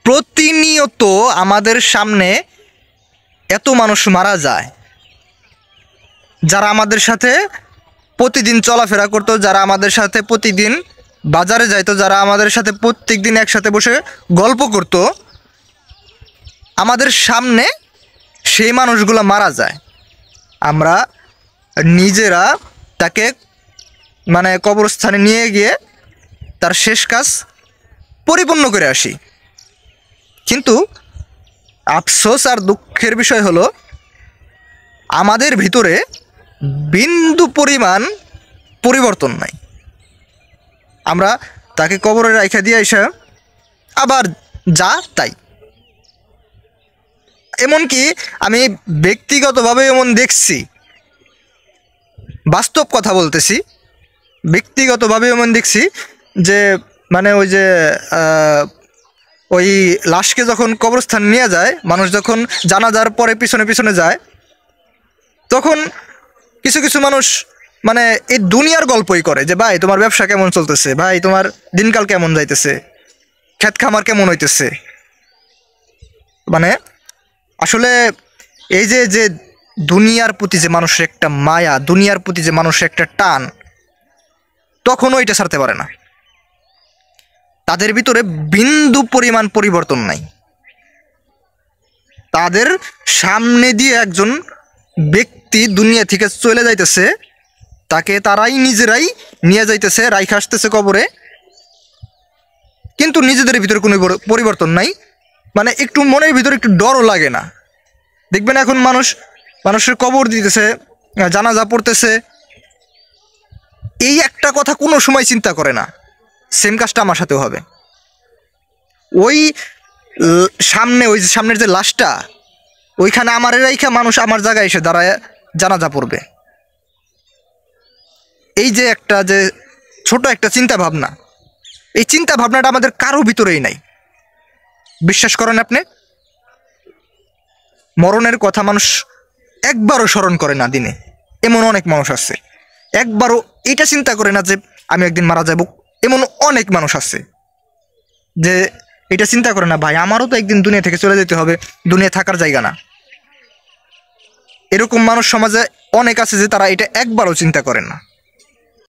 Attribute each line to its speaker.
Speaker 1: প্রতিনিয়ত আমাদের সামনে এত মানুষ মারা যায়, যারা আমাদের সাথে প্রতিদিন চলাফেরা করতো, যারা আমাদের সাথে প্রতিদিন বাজারে যাইতো, যারা আমাদের সাথে প্রত্যেক দিন একসাথে বসে গল্প করতো, আমাদের সামনে সেই মানুষগুলো মারা যায়। আমরা নিজেরা তাকে কবরস্থানে নিয়ে গিয়ে তার শেষ কাজ পরিপূর্ণ করে আসি। কিন্তু আফসোস আর দুঃখের বিষয় হলো, আমাদের ভিতরে বিন্দু পরিমাণ পরিবর্তন নাই। আমরা তাকে কবরে রাইখা দিয়ে এসে আবার যা তাই। এমনকি আমি ব্যক্তিগতভাবে এমন দেখছি, বাস্তব কথা বলতেছি, ব্যক্তিগতভাবে এমন দেখছি যে ওই লাশকে যখন কবরস্থান নিয়ে যায়, মানুষ যখন জানাজার পরে পিছনে পিছনে যায়, তখন কিছু কিছু মানুষ এই দুনিয়ার গল্পই করে যে ভাই তোমার ব্যবসা কেমন চলতেছে, ভাই তোমার দিনকাল কেমন যাইতেছে, ক্ষেত খামার কেমন হইতেছে। আসলে এই যে যে দুনিয়ার প্রতি যে মানুষের একটা মায়া, দুনিয়ার প্রতি যে মানুষের একটা টান, তখনও এটা ছাড়তে পারে না। তাদের ভিতরে বিন্দু পরিমাণ পরিবর্তন নাই। তাদের সামনে দিয়ে একজন ব্যক্তি দুনিয়া থেকে চলে যাইতেছে, তাকে তারাই নিজেরাই নিয়ে যাইতেছে, রাইখা আসতেছে কবরে, কিন্তু নিজেদের ভিতরে কোনো পরিবর্তন নাই। একটু মনের ভিতরে একটু ডরও লাগে না। দেখবেন এখন মানুষের কবর দিতেছে, জানাজা পড়তেছে, এই একটা কথা কোনো সময় চিন্তা করে না সেম কাজটা আমার সাথেও হবে। ওই সামনের যে লাশটা, ওইখানে আমার রাইখা মানুষ আমার জায়গায় এসে দাঁড়ায় জানাজা পড়বে। এই যে ছোট একটা চিন্তা ভাবনা, এই চিন্তা ভাবনাটা আমাদের কারো ভিতরেই নাই। বিশ্বাস করেন আপনি, মরণের কথা মানুষ একবারও স্মরণ করে না দিনে। এমন অনেক মানুষ আছে, একবারও এটা চিন্তা করে না যে আমি একদিন মারা যাব। এমন অনেক মানুষ আছে যে এটা চিন্তা করে না, ভাই আমারও তো একদিন দুনিয়া থেকে চলে যেতে হবে, দুনিয়া থাকার জায়গা না। এরকম মানুষ সমাজে অনেক আছে যে তারা এটা একবারও চিন্তা করেন না।